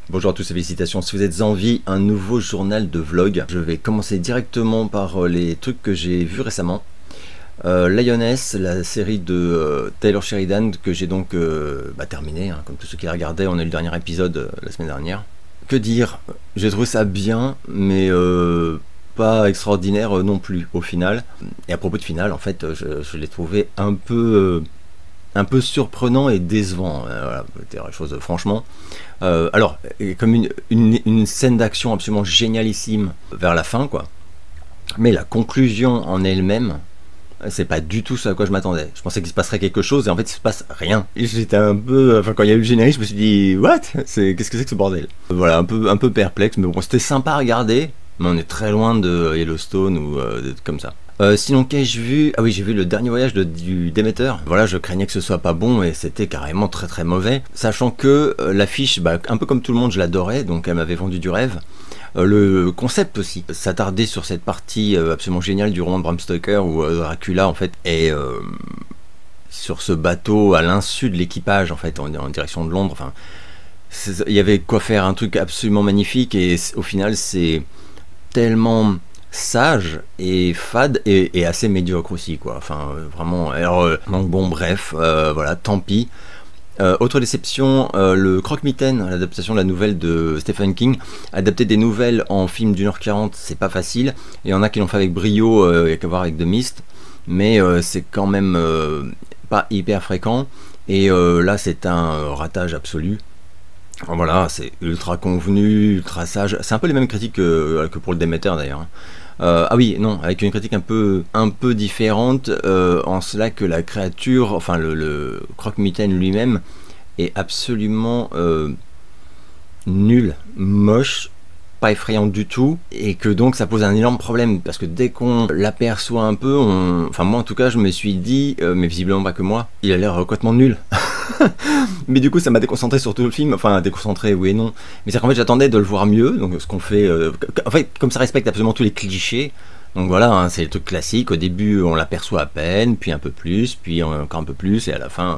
Bonjour à tous et félicitations. Si vous êtes en vie, un nouveau journal de vlog. Je vais commencer directement par les trucs que j'ai vus récemment. Lioness, la série de Taylor Sheridan que j'ai donc terminé, hein, comme tous ceux qui la regardaient. On a eu le dernier épisode la semaine dernière. Que dire? J'ai trouvé ça bien, mais pas extraordinaire non plus au final. Et à propos de final, en fait, je l'ai trouvé un peu surprenant et décevant. Voilà, c'était la chose, franchement. Alors, comme une scène d'action absolument génialissime vers la fin, quoi. Mais la conclusion en elle-même, c'est pas du tout ce à quoi je m'attendais. Je pensais qu'il se passerait quelque chose et en fait il se passe rien. Et j'étais un peu, enfin quand il y a eu le générique, je me suis dit what? Qu'est-ce que c'est que ce bordel? Voilà, un peu perplexe, mais bon, c'était sympa à regarder. Mais on est très loin de Yellowstone ou des trucs comme ça. Sinon qu'ai-je vu? Ah oui, j'ai vu le dernier voyage du Déméter. Voilà, je craignais que ce soit pas bon et c'était carrément très très mauvais. Sachant que l'affiche, un peu comme tout le monde, je l'adorais, donc elle m'avait vendu du rêve. Le concept aussi, s'attarder sur cette partie absolument géniale du roman de Bram Stoker où Dracula en fait est sur ce bateau à l'insu de l'équipage en fait en direction de Londres. Enfin, il y avait quoi faire, un truc absolument magnifique et au final c'est tellement sage et fade et assez médiocre aussi quoi. Enfin vraiment. Alors donc bon bref, voilà, tant pis. Autre déception, le Croque-Mitaine, l'adaptation de la nouvelle de Stephen King. Adapter des nouvelles en film d'1h40, c'est pas facile. Il y en a qui l'ont fait avec brio, il y a qu'à voir avec The Mist, mais c'est quand même pas hyper fréquent. Et là, c'est un ratage absolu. Voilà, c'est ultra convenu, ultra sage. C'est un peu les mêmes critiques que pour le Déméter d'ailleurs. Ah oui, non, avec une critique un peu différente, en cela que la créature, enfin le Croque-Mitaine lui-même, est absolument nul, moche, pas effrayant du tout, et que donc ça pose un énorme problème, parce que dès qu'on l'aperçoit un peu, enfin moi en tout cas je me suis dit, mais visiblement pas que moi, il a l'air complètement nul. Mais du coup ça m'a déconcentré sur tout le film, enfin déconcentré oui et non, mais c'est qu'en fait j'attendais de le voir mieux, donc ce qu'on fait, en fait comme ça respecte absolument tous les clichés, donc voilà, hein, c'est le truc classique, au début on l'aperçoit à peine, puis un peu plus, puis encore un peu plus, et à la fin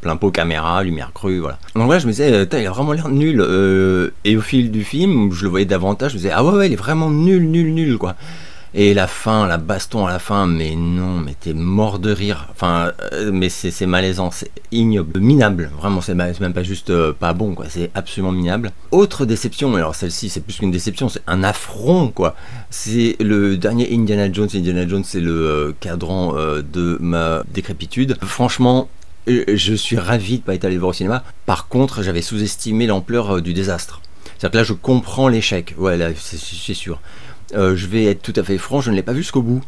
plein pot caméra, lumière crue, voilà. Donc voilà, je me disais, il a vraiment l'air nul, et au fil du film, je le voyais davantage, je me disais, ah ouais, il est vraiment nul quoi. Et la fin, la baston à la fin, mais non, mais t'es mort de rire. Enfin, mais c'est malaisant, c'est ignoble, minable. Vraiment, c'est même pas juste pas bon, quoi. C'est absolument minable. Autre déception, alors celle-ci, c'est plus qu'une déception, c'est un affront, quoi. C'est le dernier Indiana Jones. Indiana Jones, c'est le cadran de ma décrépitude. Franchement, je suis ravi de pas être allé le voir au cinéma. Par contre, j'avais sous-estimé l'ampleur du désastre. C'est-à-dire que là, je comprends l'échec. Ouais, là, c'est sûr. Je vais être tout à fait franc, je ne l'ai pas vu jusqu'au bout.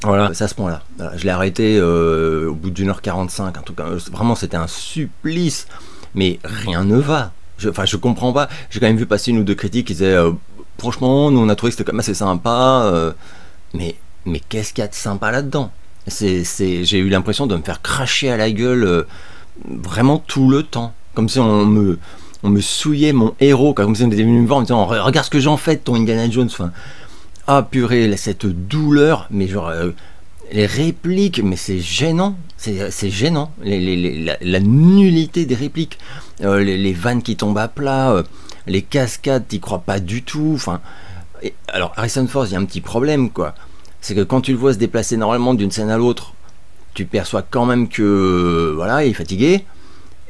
Voilà, c'est à ce point-là. Voilà, je l'ai arrêté au bout d'1h45, un truc. Vraiment, c'était un supplice. Mais rien ne va. Enfin, je comprends pas. J'ai quand même vu passer une ou deux critiques qui disaient franchement, nous on a trouvé que c'était quand même assez sympa. Mais qu'est-ce qu'il y a de sympa là-dedans? J'ai eu l'impression de me faire cracher à la gueule vraiment tout le temps. Comme si on me souillait mon héros, comme si on était venu me voir en me disant regarde ce que j'en fais de ton Indiana Jones. Enfin, ah purée, cette douleur, mais genre les répliques, mais c'est gênant, c'est gênant, la nullité des répliques, les vannes qui tombent à plat, les cascades, t'y crois pas du tout. Enfin, alors Harrison Ford, il y a un petit problème quoi, c'est que quand tu le vois se déplacer normalement d'une scène à l'autre, tu perçois quand même que voilà, il est fatigué.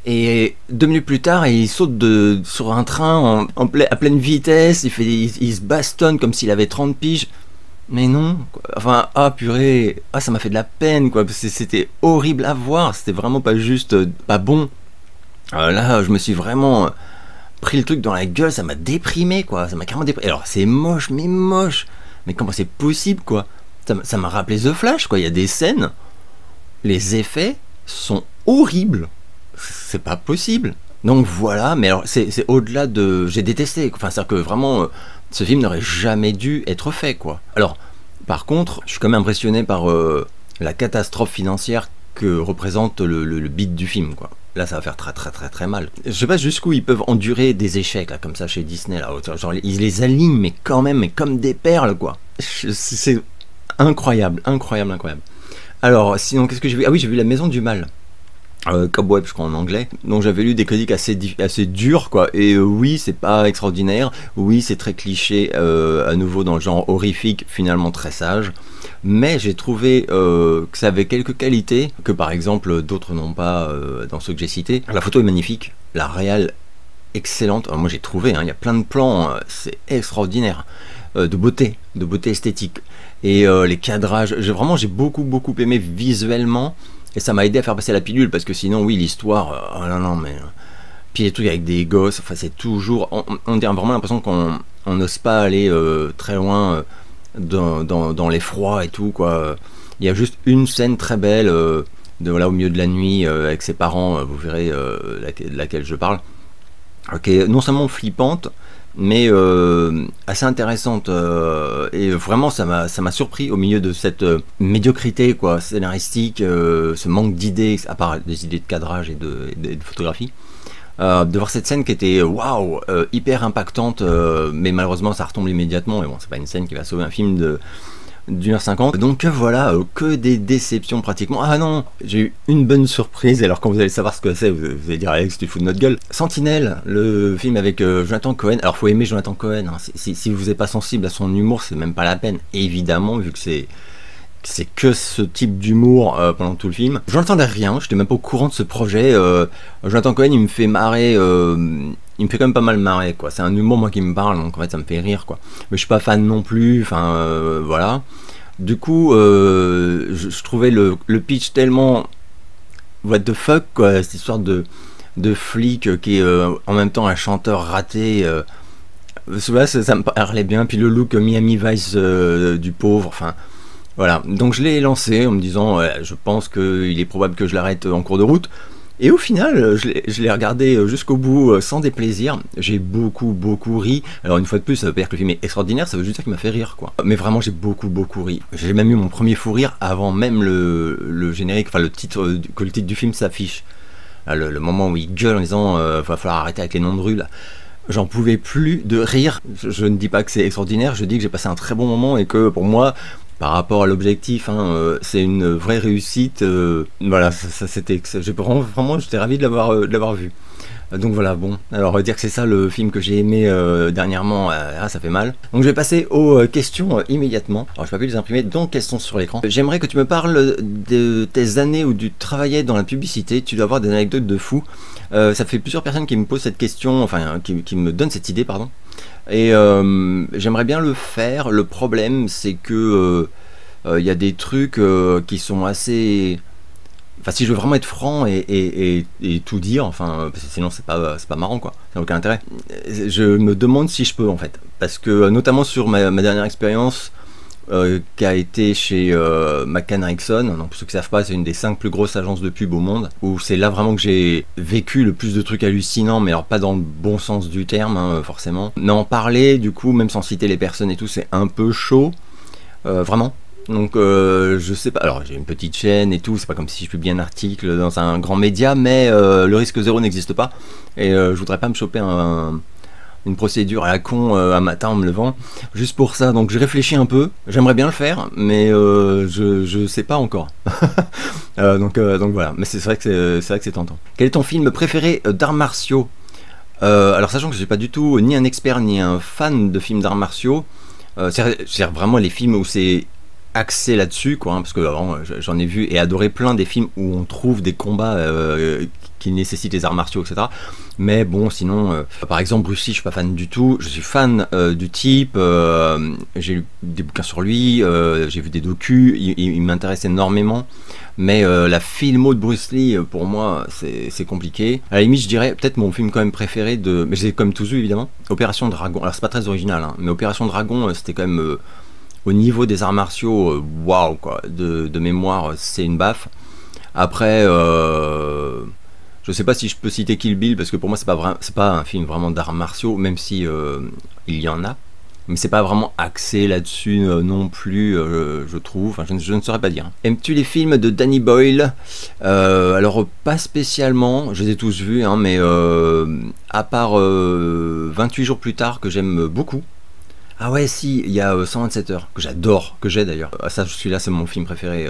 Et 2 minutes plus tard, il saute sur un train à pleine vitesse, il se bastonne comme s'il avait 30 piges. Mais non, quoi. Enfin, ah purée, ah ça m'a fait de la peine, quoi. C'était horrible à voir, c'était vraiment pas juste, pas bon. Là, je me suis vraiment pris le truc dans la gueule, ça m'a déprimé, quoi. Ça m'a carrément déprimé. Alors, c'est moche, mais comment c'est possible, quoi. Ça m'a rappelé The Flash, quoi. Il y a des scènes, les effets sont horribles. C'est pas possible. Donc voilà, mais alors c'est au-delà de... J'ai détesté, enfin c'est-à-dire que vraiment ce film n'aurait jamais dû être fait quoi. Alors par contre, je suis quand même impressionné par la catastrophe financière que représente le beat du film quoi. Là ça va faire très mal. Je sais pas jusqu'où ils peuvent endurer des échecs là comme ça chez Disney là. Genre ils les alignent mais quand même mais comme des perles quoi. C'est incroyable. Alors sinon qu'est-ce que j'ai vu? Ah oui, j'ai vu La Maison du Mal. Cobweb je crois en anglais, donc j'avais lu des critiques assez dures quoi, et oui c'est pas extraordinaire, oui c'est très cliché, à nouveau dans le genre horrifique, finalement très sage, mais j'ai trouvé que ça avait quelques qualités que par exemple d'autres n'ont pas dans ceux que j'ai cités. La photo est magnifique, la réal excellente. Alors moi j'ai trouvé, il y a plein de plans, c'est extraordinaire, de beauté esthétique, et les cadrages, j'ai beaucoup aimé visuellement, et ça m'a aidé à faire passer la pilule, parce que sinon oui l'histoire, oh non mais puis les trucs avec des gosses, enfin c'est toujours, on a vraiment l'impression qu'on n'ose pas aller très loin dans l'effroi et tout quoi. Il y a juste une scène très belle voilà, au milieu de la nuit avec ses parents, vous verrez de laquelle je parle, qui est non seulement flippante, mais assez intéressante, et vraiment ça m'a surpris au milieu de cette médiocrité quoi, scénaristique, ce manque d'idées, à part des idées de cadrage et de photographie, de voir cette scène qui était waouh, hyper impactante, mais malheureusement ça retombe immédiatement, et bon c'est pas une scène qui va sauver un film de d'1h50. Donc voilà, que des déceptions pratiquement. Ah non, j'ai eu une bonne surprise, alors quand vous allez savoir ce que c'est, vous allez dire Alex tu fous de notre gueule. Sentinelle, le film avec Jonathan Cohen. Alors faut aimer Jonathan Cohen, hein. Si vous n'êtes pas sensible à son humour, c'est même pas la peine, évidemment, vu que c'est que ce type d'humour pendant tout le film. Je n'entendais rien, j'étais même pas au courant de ce projet. Jonathan Cohen, il me fait marrer, il me fait quand même pas mal marrer quoi. C'est un humour moi qui me parle, donc en fait ça me fait rire quoi. Mais je suis pas fan non plus, enfin voilà. Du coup je trouvais le pitch tellement what the fuck quoi, cette histoire de flic qui est en même temps un chanteur raté. Ça me parlait bien, puis le look Miami Vice du pauvre, enfin voilà. Donc je l'ai lancé en me disant je pense qu'il est probable que je l'arrête en cours de route. Et au final, je l'ai regardé jusqu'au bout sans déplaisir. J'ai beaucoup ri. Alors une fois de plus, ça veut pas dire que le film est extraordinaire, ça veut juste dire qu'il m'a fait rire quoi. Mais vraiment, j'ai beaucoup ri. J'ai même eu mon premier fou rire avant même le générique, enfin que le titre du film s'affiche. Le moment où il gueule en disant va falloir arrêter avec les noms de rue là. J'en pouvais plus de rire. Je ne dis pas que c'est extraordinaire, je dis que j'ai passé un très bon moment et que pour moi, par rapport à l'objectif, c'est une vraie réussite. Voilà, ça c'était, vraiment, j'étais ravi de l'avoir vu. Donc voilà, bon, alors dire que c'est ça le film que j'ai aimé dernièrement, ça fait mal. Donc je vais passer aux questions immédiatement. Alors je n'ai pas pu les imprimer, donc elles sont sur l'écran. J'aimerais que tu me parles de tes années où tu travaillais dans la publicité. Tu dois avoir des anecdotes de fou. Ça fait plusieurs personnes qui me posent cette question, enfin qui me donnent cette idée, pardon. Et j'aimerais bien le faire. Le problème c'est que y a des trucs qui sont assez... Enfin si je veux vraiment être franc et tout dire, enfin parce que sinon c'est pas marrant quoi, ça n'a aucun intérêt. Je me demande si je peux en fait, parce que notamment sur ma dernière expérience qui a été chez McCann Erickson. Donc pour ceux qui ne savent pas, c'est une des 5 plus grosses agences de pub au monde, où c'est là vraiment que j'ai vécu le plus de trucs hallucinants, mais alors pas dans le bon sens du terme forcément. Mais en parler du coup, même sans citer les personnes et tout, c'est un peu chaud, vraiment. Donc je sais pas, alors j'ai une petite chaîne et tout, c'est pas comme si je publiais un article dans un grand média, mais le risque zéro n'existe pas, et je voudrais pas me choper une procédure à la con un matin en me levant, juste pour ça. Donc je réfléchis un peu, j'aimerais bien le faire, mais je sais pas encore. Donc voilà, mais c'est vrai que c'est tentant. Quel est ton film préféré d'arts martiaux? Alors sachant que je suis pas du tout ni un expert ni un fan de films d'arts martiaux, c'est vraiment les films où c'est axé là-dessus quoi, parce que avant j'en ai vu et adoré plein des films où on trouve des combats qui nécessitent les arts martiaux, etc. Mais bon, sinon par exemple Bruce Lee, je suis pas fan du tout. Je suis fan du type, j'ai lu des bouquins sur lui, j'ai vu des docus, il m'intéresse énormément, mais la filmo de Bruce Lee pour moi c'est compliqué. À la limite je dirais peut-être mon film quand même préféré mais j'ai comme tous vu évidemment, Opération Dragon. Alors c'est pas très original mais Opération Dragon c'était quand même au niveau des arts martiaux, waouh quoi, de mémoire, c'est une baffe. Après, je sais pas si je peux citer Kill Bill, parce que pour moi c'est pas un film vraiment d'arts martiaux, même si il y en a, mais c'est pas vraiment axé là-dessus non plus, je trouve. Enfin, je ne saurais pas dire. Aimes-tu les films de Danny Boyle? Alors pas spécialement, je les ai tous vus, mais à part 28 jours plus tard que j'aime beaucoup. Ah ouais, si, il y a 127 heures, que j'adore, que j'ai d'ailleurs. Ah, ça, celui-là, c'est mon film préféré,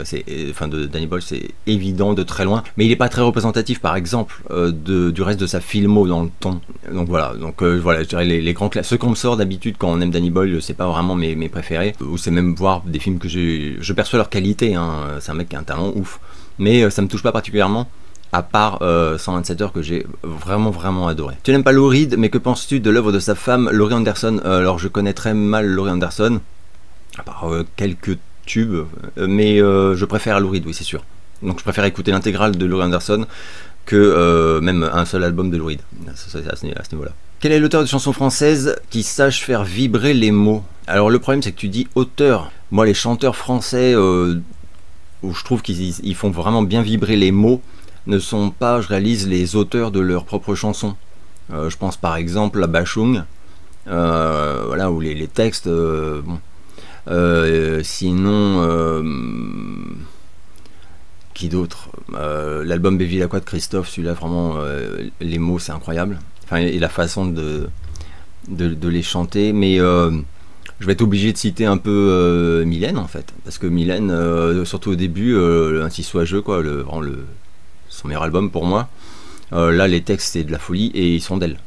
enfin, de Danny Boyle, c'est évident de très loin. Mais il n'est pas très représentatif, par exemple, du reste de sa filmo dans le temps. Donc voilà, voilà, je dirais les grands classes. Ceux qu'on me sort d'habitude quand on aime Danny Boyle, c'est pas vraiment mes préférés. Ou c'est même voir des films que je perçois leur qualité, hein. C'est un mec qui a un talent ouf. Mais ça me touche pas particulièrement. À part 127 heures que j'ai vraiment adoré. Tu n'aimes pas Lou Reed, mais que penses-tu de l'œuvre de sa femme, Laurie Anderson? Alors je connais très mal Laurie Anderson, à part quelques tubes, mais je préfère Lou Reed, oui c'est sûr. Donc je préfère écouter l'intégrale de Laurie Anderson que même un seul album de Lou Reed, c'est à ce niveau-là. Quel est l'auteur de chansons françaises qui sache faire vibrer les mots? Alors le problème c'est que tu dis auteur. Moi les chanteurs français où je trouve qu'ils font vraiment bien vibrer les mots, ne sont pas, je réalise, les auteurs de leurs propres chansons. Je pense par exemple à Bachung, voilà, où les textes, bon. Sinon, qui d'autre? L'album Bevilacqua de Christophe, celui-là, vraiment, les mots, c'est incroyable. Enfin, et la façon de les chanter, mais je vais être obligé de citer un peu Mylène, en fait, parce que Mylène, surtout au début, Ainsi soit je, quoi, son meilleur album pour moi. Là, les textes, c'est de la folie et ils sont d'elle.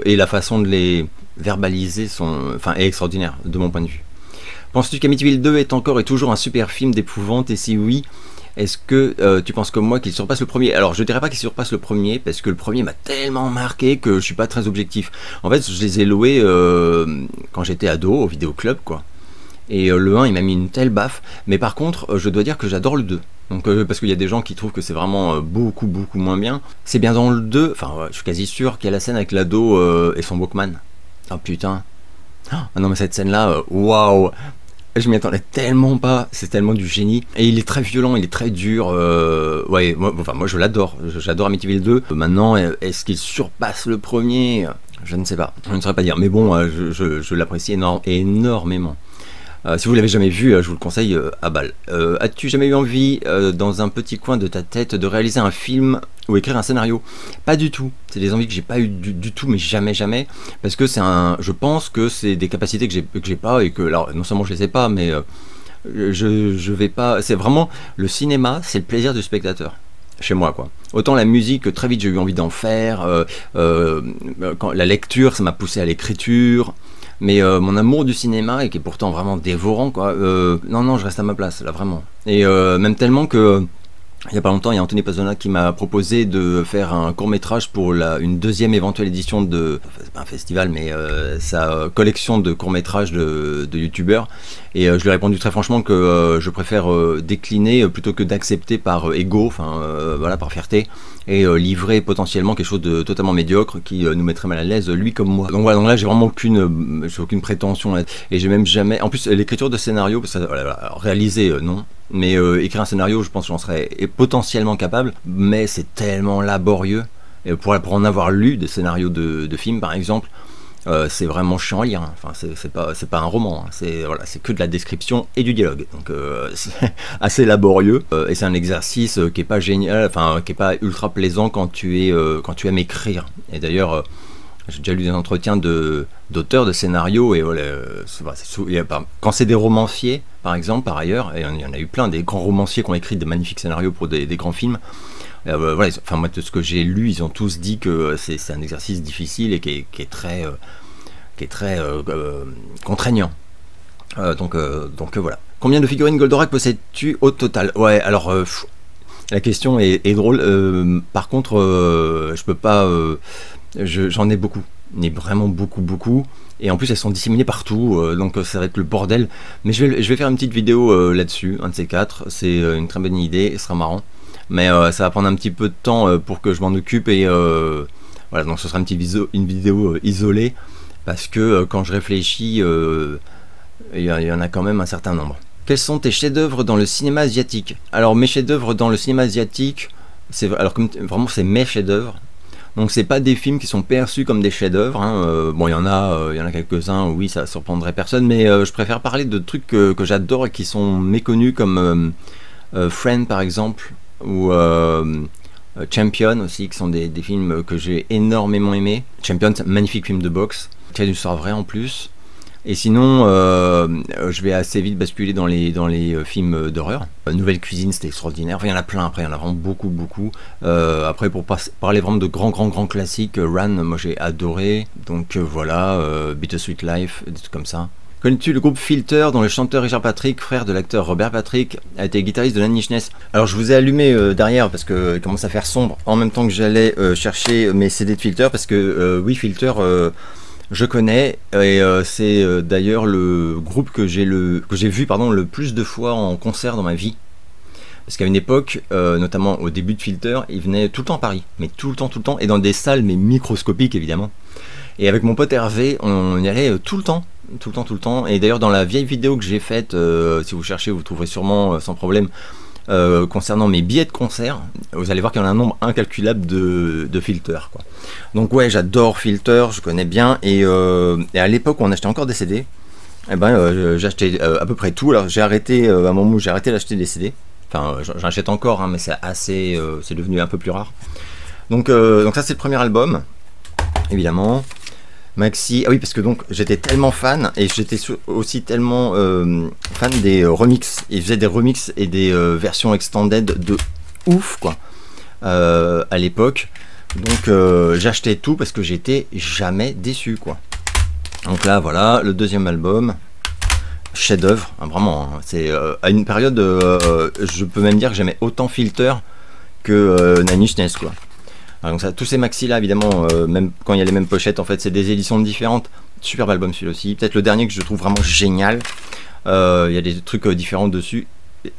Et la façon de les verbaliser est extraordinaire, de mon point de vue. Penses-tu qu'Amityville 2 est encore et toujours un super film d'épouvante? Et si oui, est-ce que tu penses comme moi qu'il surpasse le premier? Alors, je dirais pas qu'il surpasse le premier, parce que le premier m'a tellement marqué que je suis pas très objectif. En fait, je les ai loués quand j'étais ado, au vidéoclub, quoi. Et le 1, il m'a mis une telle baffe. Mais par contre, je dois dire que j'adore le 2. Donc, parce qu'il y a des gens qui trouvent que c'est vraiment beaucoup moins bien. C'est bien dans le 2, enfin, je suis quasi sûr qu'il y a la scène avec l'ado et son Walkman. Oh putain. Ah non, mais cette scène-là, waouh! Je m'y attendais tellement pas, c'est tellement du génie. Et il est très violent, il est très dur. Ouais, moi je l'adore. J'adore Amityville 2. Maintenant, est-ce qu'il surpasse le premier? Je ne sais pas. Je ne saurais pas dire. Mais bon, je l'apprécie énormément. Si vous l'avez jamais vu, je vous le conseille à balle. As-tu jamais eu envie, dans un petit coin de ta tête, de réaliser un film ou écrire un scénario? Pas du tout. C'est des envies que j'ai pas eu du tout, mais jamais. Parce que je pense que c'est des capacités que j'ai pas et que, alors, non seulement je les ai pas, mais je vais pas. C'est vraiment le cinéma, c'est le plaisir du spectateur. Chez moi, quoi. Autant la musique, très vite j'ai eu envie d'en faire. Quand la lecture, ça m'a poussé à l'écriture. Mais mon amour du cinéma, et qui est pourtant vraiment dévorant, quoi, non, je reste à ma place, là, vraiment. Et même tellement que, il n'y a pas longtemps, il y a Anthony Pazona qui m'a proposé de faire un court-métrage pour une deuxième éventuelle édition de, c'est pas un festival, mais sa collection de courts-métrages de youtubeurs. Et je lui ai répondu très franchement que je préfère décliner plutôt que d'accepter par ego, voilà, par fierté, et livrer potentiellement quelque chose de totalement médiocre qui nous mettrait mal à l'aise, lui comme moi. Donc voilà, donc là j'ai vraiment aucune prétention, et j'ai même jamais. En plus, l'écriture de scénario, voilà, réaliser, non. Mais écrire un scénario, je pense que j'en serais potentiellement capable, mais c'est tellement laborieux. Et pour en avoir lu des scénarios de films, par exemple, c'est vraiment chiant à lire. Hein. Enfin, c'est pas un roman. Hein. C'est que de la description et du dialogue. Donc c'est assez laborieux. Et c'est un exercice qui est pas génial, enfin qui est pas ultra plaisant quand tu aimes écrire. Et d'ailleurs, j'ai déjà lu des entretiens d'auteurs de scénarios et voilà, quand c'est des romanciers, par exemple, par ailleurs, et il y en a eu plein, des grands romanciers qui ont écrit des magnifiques scénarios pour des grands films. Voilà, enfin moi de ce que j'ai lu, ils ont tous dit que c'est un exercice difficile et qui est très contraignant. Donc voilà. Combien de figurines Goldorak possèdes-tu au total? Ouais, alors la question est drôle. Par contre, je peux pas. J'en ai beaucoup, mais vraiment beaucoup. Et en plus elles sont disséminées partout, donc ça va être le bordel. Mais je vais faire une petite vidéo là-dessus, un de ces quatre. C'est une très bonne idée, ce sera marrant. Mais ça va prendre un petit peu de temps pour que je m'en occupe et voilà, donc ce sera une vidéo isolée parce que quand je réfléchis, il y en a quand même un certain nombre. Quels sont tes chefs-d'œuvre dans le cinéma asiatique? Alors mes chefs-d'œuvre dans le cinéma asiatique, vraiment c'est mes chefs-d'œuvre. Donc c'est pas des films qui sont perçus comme des chefs-d'œuvre. Hein. Bon, il y en a quelques-uns. Oui, ça surprendrait personne, mais je préfère parler de trucs que j'adore et qui sont méconnus comme Friend par exemple, ou Champion aussi, qui sont des films que j'ai énormément aimés. Champion, c'est un magnifique film de boxe, qui a une histoire vraie en plus. Et sinon, je vais assez vite basculer dans les films d'horreur. Nouvelle Cuisine, c'était extraordinaire. Enfin, il y en a plein après, il y en a vraiment beaucoup, beaucoup. Après, pour parler vraiment de grands classiques, Ran, moi j'ai adoré. Donc voilà, Bittersweet Life, des trucs comme ça. Connais-tu le groupe Filter, dont le chanteur Richard Patrick, frère de l'acteur Robert Patrick, a été guitariste de Nine Inch Nails? Alors je vous ai allumé derrière parce que commence à faire sombre en même temps que j'allais chercher mes CD de Filter, parce que oui, Filter, je connais, et c'est d'ailleurs le groupe que j'ai vu le plus de fois en concert dans ma vie. Parce qu'à une époque, notamment au début de Filter, ils venaient tout le temps à Paris, mais tout le temps, et dans des salles mais microscopiques évidemment. Et avec mon pote Hervé, on y allait tout le temps. Et d'ailleurs dans la vieille vidéo que j'ai faite, si vous cherchez, vous trouverez sûrement sans problème, concernant mes billets de concert, vous allez voir qu'il y en a un nombre incalculable de Filter, quoi. Donc ouais, j'adore Filter, je connais bien, et à l'époque où on achetait encore des CD, eh ben, j'achetais à peu près tout. Alors j'ai arrêté, à un moment où j'ai arrêté d'acheter des CD, enfin j'en achète encore, hein, mais c'est assez, c'est devenu un peu plus rare. Donc ça c'est le premier album, évidemment. Maxi, ah oui, parce que donc j'étais tellement fan, et j'étais aussi tellement fan des remixes. Ils faisaient des remixes et des versions extended de ouf, quoi, à l'époque. Donc j'achetais tout parce que j'étais jamais déçu, quoi. Donc là, voilà, le deuxième album, chef-d'œuvre, hein, vraiment. Hein, c'est à une période, je peux même dire que j'aimais autant Filter que Nine Inch Nails, quoi. Donc ça, tous ces maxi là, évidemment, même quand il y a les mêmes pochettes, en fait c'est des éditions différentes. Superbe album celui-là aussi, peut-être le dernier que je trouve vraiment génial. Il y a des trucs différents dessus,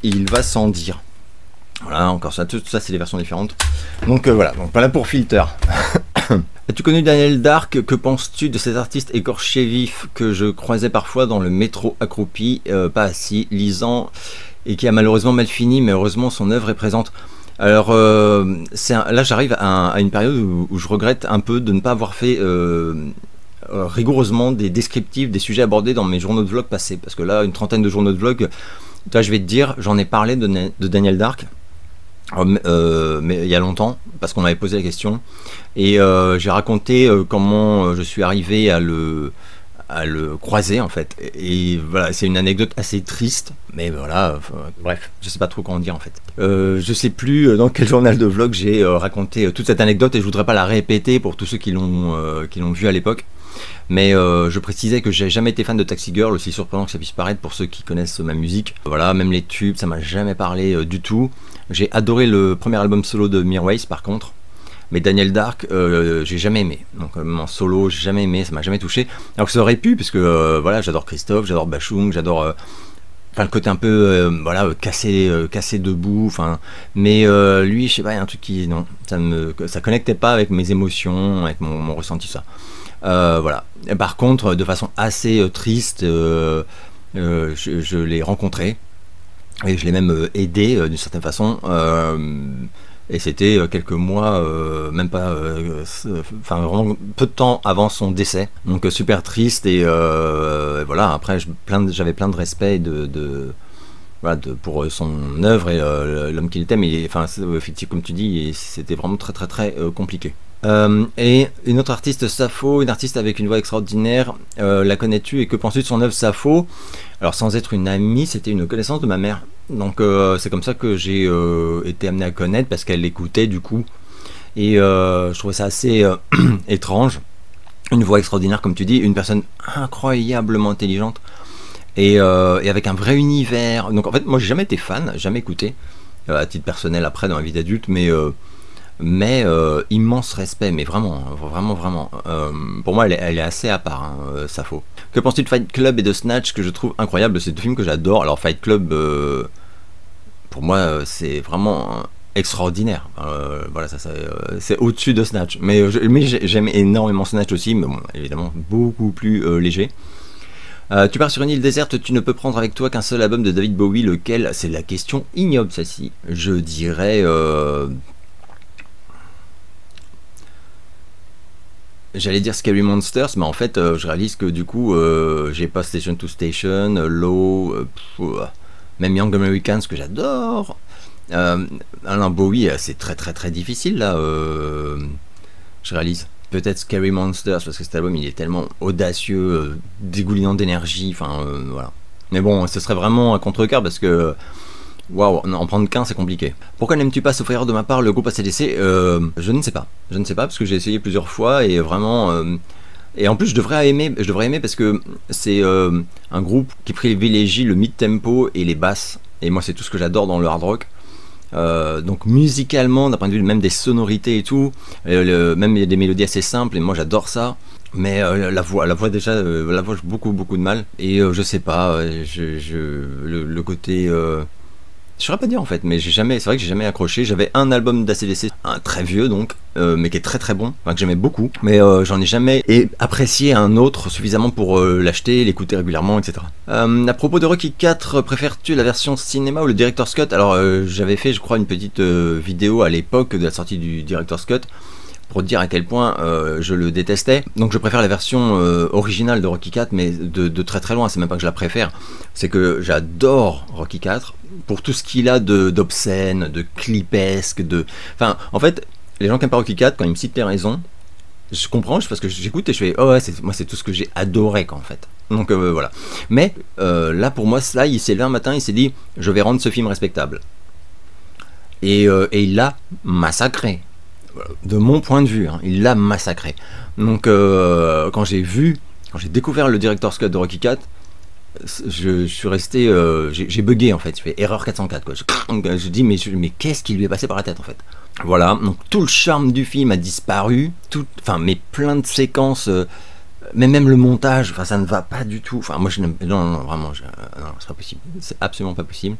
il va sans dire. Voilà, encore ça, tout ça c'est des versions différentes. Donc voilà, donc voilà pour Filter. As-tu connu Daniel Dark? Que penses-tu de cet artiste écorché vif que je croisais parfois dans le métro accroupi, pas assis, lisant, et qui a malheureusement mal fini, mais heureusement son œuvre est présente? Alors là j'arrive à une période où je regrette un peu de ne pas avoir fait rigoureusement des descriptifs des sujets abordés dans mes journaux de vlog passés, parce que là une trentaine de journaux de vlog, là je vais te dire, j'en ai parlé de Daniel Dark, mais il y a longtemps, parce qu'on m'avait posé la question, et j'ai raconté comment je suis arrivé à le croiser, en fait, et voilà, c'est une anecdote assez triste, mais voilà, bref, je sais pas trop comment dire, en fait. Je sais plus dans quel journal de vlog j'ai raconté toute cette anecdote, et je voudrais pas la répéter pour tous ceux qui l'ont vu à l'époque, mais je précisais que j'ai jamais été fan de Taxi Girl, aussi surprenant que ça puisse paraître pour ceux qui connaissent ma musique. Voilà, même les tubes, ça m'a jamais parlé du tout. J'ai adoré le premier album solo de Mirwais, par contre. Mais Daniel Dark, j'ai jamais aimé. Donc en solo, j'ai jamais aimé, ça m'a jamais touché. Alors que ça aurait pu, puisque voilà, j'adore Christophe, j'adore Bachung, j'adore le côté un peu voilà, cassé debout. Enfin, mais lui, je sais pas, il y a un truc qui non, ça connectait pas avec mes émotions, avec mon ressenti, ça. Voilà. Et par contre, de façon assez triste, je l'ai rencontré et je l'ai même aidé d'une certaine façon. Et c'était quelques mois, même pas, enfin vraiment peu de temps avant son décès. Donc super triste, et voilà. Après, j'avais plein de respect voilà, pour son œuvre et l'homme qu'il était. Mais enfin, effectivement, comme tu dis, c'était vraiment très compliqué. Et une autre artiste, Sappho, une artiste avec une voix extraordinaire, la connais-tu et que penses-tu de son œuvre Sappho? Alors sans être une amie, c'était une connaissance de ma mère. Donc c'est comme ça que j'ai été amené à connaître, parce qu'elle l'écoutait du coup. Et je trouvais ça assez étrange. Une voix extraordinaire, comme tu dis, une personne incroyablement intelligente, et avec un vrai univers. Donc en fait, moi j'ai jamais été fan, jamais écouté, à titre personnel après dans la vie d'adulte, mais immense respect, mais vraiment. Pour moi, elle est assez à part, hein, Sappho. Que penses-tu de Fight Club et de Snatch, que je trouve incroyable? C'est deux films que j'adore. Alors Fight Club, pour moi, c'est vraiment extraordinaire. Voilà, c'est au-dessus de Snatch. Mais j'aime énormément Snatch aussi, mais bon, évidemment beaucoup plus léger. Tu pars sur une île déserte, tu ne peux prendre avec toi qu'un seul album de David Bowie, lequel? C'est la question ignoble, celle-ci. Je dirais... J'allais dire Scary Monsters, mais en fait, je réalise que du coup, j'ai pas Station to Station, Low, même Young Americans, que j'adore. Alain Bowie, c'est très difficile là. Je réalise. peut-être Scary Monsters, parce que cet album il est tellement audacieux, dégoulinant d'énergie, enfin voilà. Mais bon, ce serait vraiment un contre-cœur parce que waouh, en prendre qu'un c'est compliqué. Pourquoi n'aimes-tu pas, sauf erreur de ma part, le groupe AC/DC? Je ne sais pas. Je ne sais pas parce que j'ai essayé plusieurs fois et vraiment. Et en plus, je devrais aimer parce que c'est un groupe qui privilégie le mid-tempo et les basses. Et moi, c'est tout ce que j'adore dans le hard rock. Donc musicalement, d'un point de vue même des sonorités et tout, même il y a des mélodies assez simples et moi j'adore ça. Mais la voix déjà, la voix j'ai beaucoup de mal. Et je sais pas, le côté je saurais pas dire en fait, mais c'est vrai que j'ai jamais accroché. J'avais un album d'ACDC, un très vieux donc, mais qui est très bon, enfin, que j'aimais beaucoup, mais j'en ai jamais apprécié un autre suffisamment pour l'acheter, l'écouter régulièrement, etc. À propos de Rocky 4, préfères-tu la version cinéma ou le Director's Cut? Alors j'avais fait je crois une petite vidéo à l'époque de la sortie du Director's Cut, pour dire à quel point je le détestais. Donc je préfère la version originale de Rocky 4, mais de très loin, c'est même pas que je la préfère, c'est que j'adore Rocky 4, pour tout ce qu'il a d'obscène, de clipesque, Enfin, en fait, les gens qui aiment pas Rocky 4, quand ils me citent les raisons, je comprends, parce que j'écoute et je fais « Oh ouais, moi c'est tout ce que j'ai adoré, quoi, en fait. » Donc voilà. Mais là, pour moi, là, il s'est levé un matin, il s'est dit « Je vais rendre ce film respectable. » Et il l'a massacré. De mon point de vue, hein, il l'a massacré. Donc quand j'ai découvert le Director's Cut de Rocky 4, je suis resté, j'ai bugué en fait, je fais erreur 404 quoi. Je dis mais qu'est-ce qui lui est passé par la tête en fait. Voilà, donc tout le charme du film a disparu, mais plein de séquences, mais même le montage, enfin ça ne va pas du tout. Enfin moi je n'aime, non vraiment, non c'est pas possible, c'est absolument pas possible.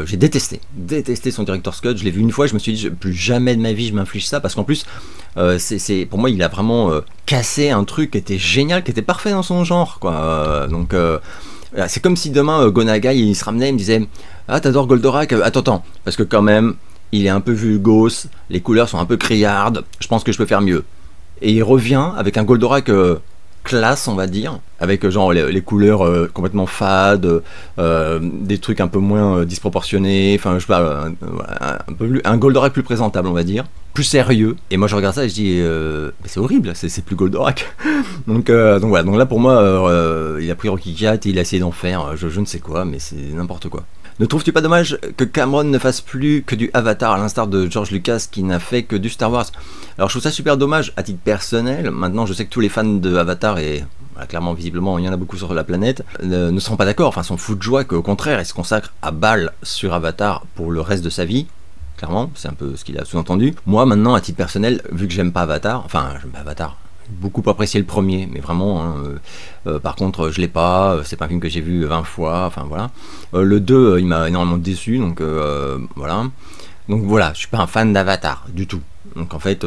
J'ai détesté son Director's Cut. Je l'ai vu une fois, je me suis dit plus jamais de ma vie je m'inflige ça, parce qu'en plus pour moi il a vraiment cassé un truc qui était génial, qui était parfait dans son genre quoi. Donc c'est comme si demain Gonaga il se ramenait, il me disait ah t'adores Goldorak, attends, parce que quand même il est un peu vulgose, les couleurs sont un peu criardes, je pense que je peux faire mieux. Et il revient avec un Goldorak classe on va dire, avec genre les couleurs complètement fades, des trucs un peu moins disproportionnés, enfin je sais pas, un Goldorak plus présentable on va dire, plus sérieux. Et moi je regarde ça et je dis c'est horrible, c'est plus Goldorak. donc voilà, donc là pour moi il a pris Rocky 4 et il a essayé d'en faire je ne sais quoi, mais c'est n'importe quoi. Ne trouves-tu pas dommage que Cameron ne fasse plus que du Avatar, à l'instar de George Lucas qui n'a fait que du Star Wars? Alors je trouve ça super dommage à titre personnel. Maintenant je sais que tous les fans de Avatar, et voilà, clairement visiblement il y en a beaucoup sur la planète, ne seront pas d'accord, enfin sont fous de joie qu'au contraire il se consacre à balle sur Avatar pour le reste de sa vie. Clairement, c'est un peu ce qu'il a sous-entendu. Moi maintenant à titre personnel, vu que j'aime pas Avatar, beaucoup apprécié le premier, mais vraiment hein, par contre je l'ai pas, c'est pas un film que j'ai vu 20 fois, enfin voilà. Le 2 il m'a énormément déçu, donc voilà. Donc voilà, je suis pas un fan d'Avatar du tout. Donc en fait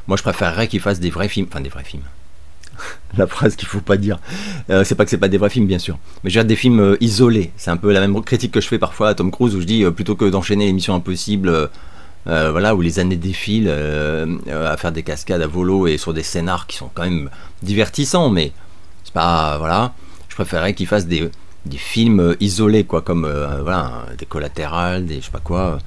moi je préférerais qu'il fasse des vrais films, enfin des vrais films. La phrase qu'il faut pas dire, c'est pas que c'est pas des vrais films bien sûr, mais je regarde des films isolés. C'est un peu la même critique que je fais parfois à Tom Cruise, où je dis plutôt que d'enchaîner les Missions Impossibles, voilà, où les années défilent à faire des cascades à volo et sur des scénars qui sont quand même divertissants, mais c'est pas, voilà, je préférerais qu'ils fassent des films isolés quoi, comme voilà, des collatérales, des je sais pas quoi.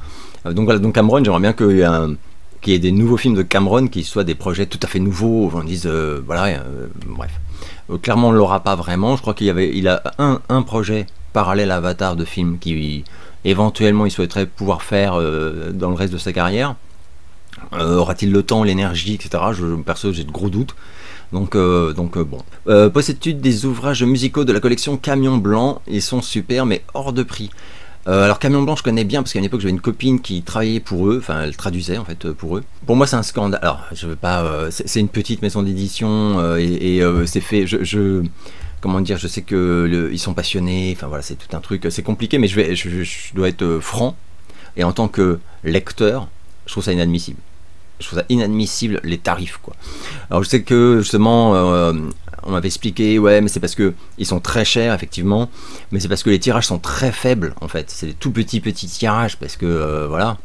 Donc voilà, donc Cameron, j'aimerais bien qu'il y ait des nouveaux films de Cameron qui soient des projets tout à fait nouveaux, où on dise voilà, bref. Clairement on l'aura pas vraiment, je crois il a un projet parallèle à Avatar de film qui éventuellement il souhaiterait pouvoir faire dans le reste de sa carrière. Aura-t-il le temps, l'énergie, etc. Perso j'ai de gros doutes. Donc bon. Possèdes-tu des ouvrages musicaux de la collection Camion Blanc? Ils sont super mais hors de prix. Alors Camion Blanc je connais bien parce qu'à une époque j'avais une copine qui travaillait pour eux, enfin elle traduisait en fait pour eux. Pour moi c'est un scandale, alors je veux pas, c'est une petite maison d'édition et c'est fait, comment dire, je sais que ils sont passionnés, enfin voilà c'est tout un truc, c'est compliqué, mais je dois être franc, et en tant que lecteur je trouve ça inadmissible. Je trouve ça inadmissible les tarifs quoi. Alors je sais que justement on m'avait expliqué ouais mais c'est parce que ils sont très chers effectivement, mais c'est parce que les tirages sont très faibles en fait, c'est des tout petits tirages parce que voilà.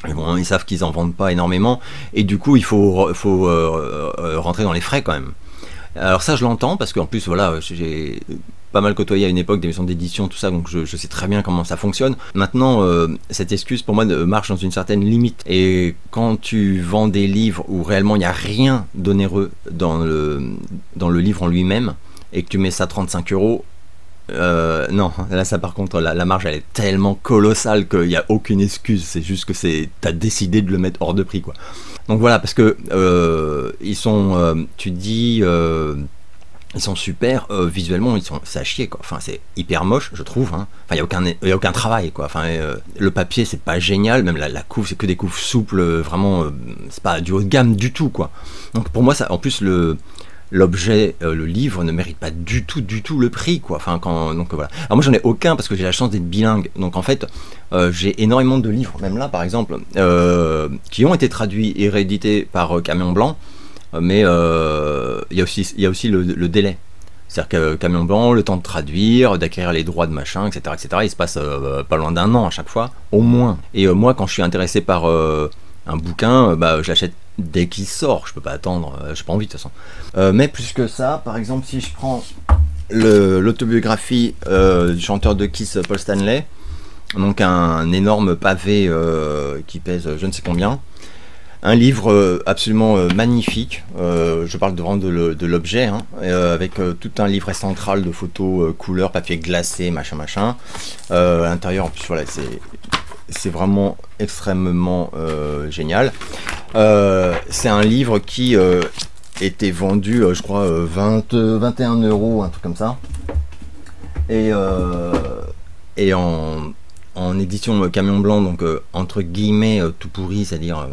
Et bon, ils savent qu'ils en vendent pas énormément et du coup il faut rentrer dans les frais quand même. Alors ça je l'entends parce qu'en plus voilà j'ai pas mal côtoyé à une époque des maisons d'édition, tout ça, donc je sais très bien comment ça fonctionne. Maintenant, cette excuse pour moi marche dans une certaine limite. Et quand tu vends des livres où réellement il n'y a rien d'onéreux dans le livre en lui-même, et que tu mets ça 35 €, non, là ça par contre la marge elle est tellement colossale qu'il n'y a aucune excuse, c'est juste que t'as décidé de le mettre hors de prix quoi. Donc voilà, parce que ils sont, tu dis, ils sont super, visuellement c'est à chier quoi, enfin c'est hyper moche je trouve, hein. Enfin il y a aucun travail quoi, enfin le papier c'est pas génial, même la couve c'est que des couves souples, vraiment c'est pas du haut de gamme du tout quoi. Donc pour moi ça, en plus l'objet, le livre ne mérite pas du tout le prix quoi. Enfin donc voilà. Alors moi j'en ai aucun parce que j'ai la chance d'être bilingue. Donc en fait j'ai énormément de livres, même là par exemple, qui ont été traduits et réédités par Camion Blanc, mais il y a aussi le délai. C'est-à-dire que Camion Blanc, le temps de traduire, d'acquérir les droits de machin, etc., il se passe pas loin d'1 an à chaque fois, au moins. Et moi quand je suis intéressé par un bouquin, je l'achète dès qu'il sort, je peux pas attendre, j'ai pas envie de toute façon. Mais plus que ça, par exemple, si je prends l'autobiographie du chanteur de Kiss, Paul Stanley, donc un énorme pavé qui pèse je ne sais combien, un livre absolument magnifique, je parle vraiment de l'objet, hein, avec tout un livret central de photos couleur, papier glacé, machin. À l'intérieur, en plus, voilà, c'est vraiment extrêmement génial. C'est un livre qui était vendu, je crois, 21 €, un truc comme ça. Et en édition Camion Blanc, donc entre guillemets tout pourri, c'est-à-dire,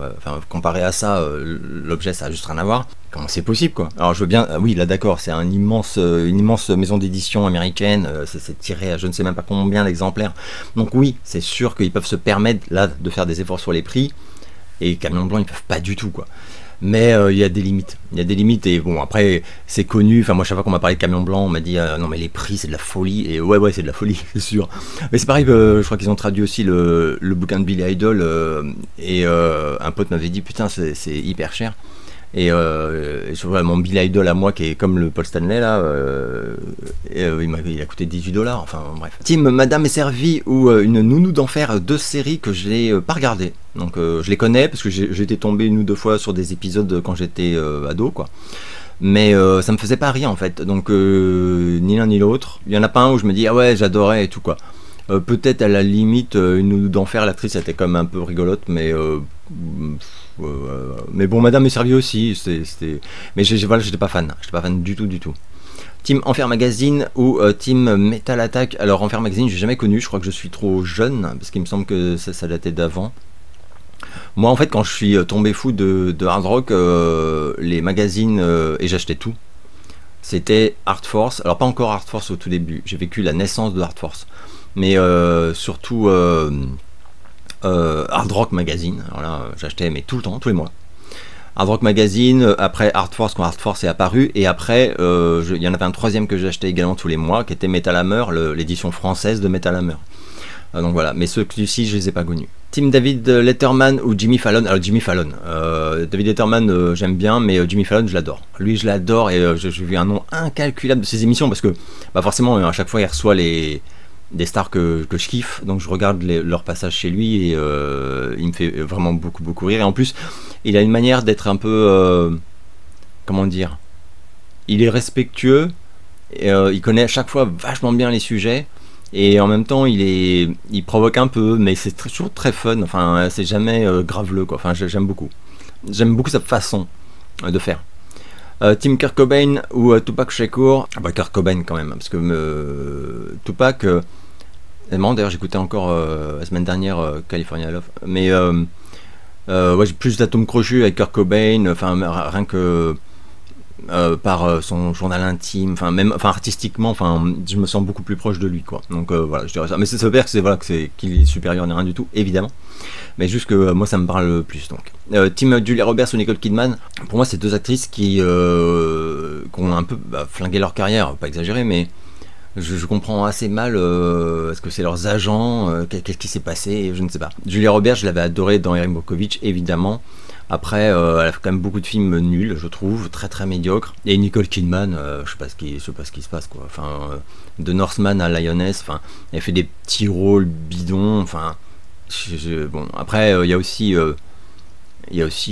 comparé à ça, l'objet ça a juste rien à voir. Comment c'est possible quoi? Alors je veux bien, oui là d'accord, c'est une immense maison d'édition américaine, c'est tiré à je ne sais même pas combien d'exemplaires. Donc oui, c'est sûr qu'ils peuvent se permettre là de faire des efforts sur les prix, et Camion Blanc ils peuvent pas du tout quoi. Mais il y a des limites, et bon après c'est connu, enfin moi chaque fois qu'on m'a parlé de Camion Blanc on m'a dit non mais les prix c'est de la folie, et ouais c'est de la folie c'est sûr. Mais c'est pareil, je crois qu'ils ont traduit aussi le bouquin de Billy Idol, et un pote m'avait dit putain c'est hyper cher. Et je vois mon Billy Idol à moi qui est comme le Paul Stanley là, il a coûté 18 $, enfin bref. Team Madame est servie ou une nounou d'enfer, 2 séries que je n'ai pas regardées. Donc je les connais parce que j'ai été tombé 1 ou 2 fois sur des épisodes quand j'étais ado quoi. Mais ça me faisait pas rire en fait, donc ni l'un ni l'autre. Il y en a pas un où je me dis ah ouais j'adorais et tout quoi. Peut-être à la limite une nounou d'enfer, l'actrice était quand même un peu rigolote, mais bon, Madame est servie aussi, mais voilà, j'étais pas fan du tout. Team Enfer Magazine ou Team Metal Attack. Alors Enfer Magazine j'ai jamais connu, je crois que je suis trop jeune, parce qu'il me semble que ça datait d'avant. Moi en fait quand je suis tombé fou de hard rock, les magazines, et j'achetais tout, c'était Hard Force. Alors pas encore Hard Force au tout début, j'ai vécu la naissance de Hard Force, mais surtout Hard Rock Magazine. Alors là j'achetais mais tout le temps, tous les mois. Hard Rock Magazine, après Hard Force quand Hard Force est apparu, et après il y en avait un troisième que j'achetais également tous les mois qui était Metal Hammer, l'édition française de Metal Hammer. Donc voilà, mais ceux-ci je les ai pas connus. Team David Letterman ou Jimmy Fallon. Alors Jimmy Fallon, David Letterman j'aime bien, mais Jimmy Fallon je l'adore. Lui je l'adore, et j'ai vu un nombre incalculable de ses émissions parce que forcément à chaque fois il reçoit des stars que je kiffe, donc je regarde leur passage chez lui, et il me fait vraiment beaucoup rire. Et en plus il a une manière d'être un peu comment dire, il est respectueux, et il connaît à chaque fois vachement bien les sujets, et en même temps il provoque un peu, mais c'est toujours très fun, enfin c'est jamais graveleux quoi. Enfin j'aime beaucoup sa façon de faire. Team Kurt Cobain ou Tupac Shakur. Kurt Cobain quand même, parce que Tupac, c'est marrant d'ailleurs, j'écoutais encore la semaine dernière California Love, mais ouais, j'ai plus d'atomes crochus avec Kurt Cobain, enfin rien que par son journal intime, même artistiquement, je me sens beaucoup plus proche de lui quoi. Donc voilà, je dirais ça. Mais ça veut dire que qu'il est supérieur ni rien du tout, évidemment, mais juste que moi ça me parle plus. Donc Team Julia Roberts ou Nicole Kidman. Pour moi c'est 2 actrices qui ont un peu flingué leur carrière, pas exagéré, mais je comprends assez mal. Est-ce que c'est leurs agents, qu'est-ce qui s'est passé, je ne sais pas. Julia Roberts je l'avais adorée dans Erin Brockovich évidemment. Après, elle a fait quand même beaucoup de films nuls, je trouve, très très médiocres. Et Nicole Kidman, je sais pas ce qui se passe quoi. Enfin, de Northman à Lioness, enfin, elle fait des petits rôles bidons. Enfin, bon. Après, il y a aussi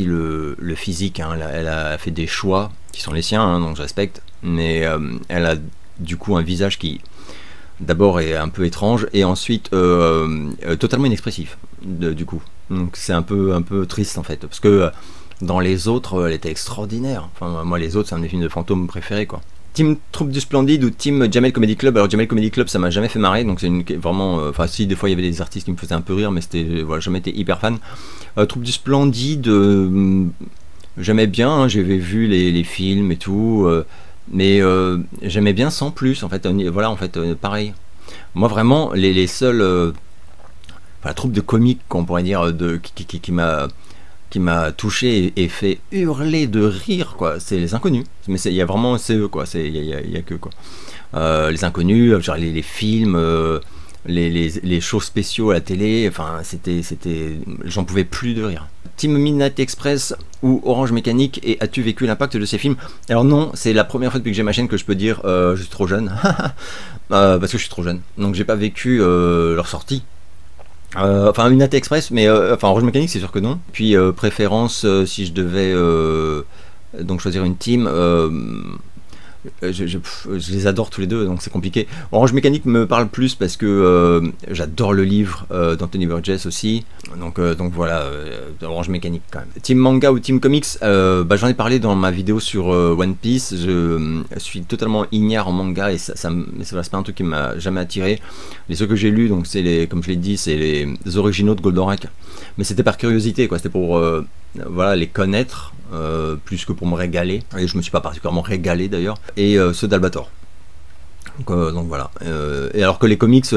le physique. Hein. Elle a fait des choix qui sont les siens, hein, donc je respecte. Mais elle a du coup un visage qui d'abord est un peu étrange et ensuite totalement inexpressif du coup. Donc c'est un peu triste en fait, parce que dans les autres, elle était extraordinaire. Enfin, moi les autres, c'est un de mes films de fantômes préférés quoi. Team Troupe du Splendide ou Team Jamel Comedy Club. Alors Jamel Comedy Club, ça m'a jamais fait marrer, donc c'est vraiment, enfin si des fois il y avait des artistes qui me faisaient un peu rire, mais c'était, voilà, jamais été hyper fan. Troupe du Splendide, j'aimais bien, hein, j'avais vu les films et tout, mais j'aimais bien sans plus en fait. Voilà, en fait, pareil. Moi vraiment, les seuls, la troupe de comiques qu'on pourrait dire qui m'a touché et fait hurler de rire quoi, c'est les Inconnus. Mais il y a vraiment, c'est eux quoi, il y a que quoi. Les Inconnus, genre les films, les shows spéciaux à la télé, enfin c'était, j'en pouvais plus de rire. Team Midnight Express ou Orange Mécanique, et as-tu vécu l'impact de ces films? Alors non, c'est la première fois depuis que j'ai ma chaîne que je peux dire je suis trop jeune, parce que je suis trop jeune, donc j'ai pas vécu leur sortie. Enfin Midnight Express, mais enfin Orange Mécanique c'est sûr que non. Puis préférence, si je devais donc choisir une team, je les adore tous les deux, donc c'est compliqué. Orange Mécanique me parle plus parce que j'adore le livre d'Anthony Burgess aussi, donc voilà, Orange Mécanique quand même. Team Manga ou Team Comics, j'en ai parlé dans ma vidéo sur One Piece. Je suis totalement ignare en manga et c'est pas un truc qui m'a jamais attiré. Les ceux que j'ai lus, donc c'est comme je l'ai dit, c'est les originaux de Goldorak, mais c'était par curiosité quoi, c'était pour voilà, les connaître plus que pour me régaler, et je me suis pas particulièrement régalé d'ailleurs, et ceux d'Albator, donc voilà, et alors que les comics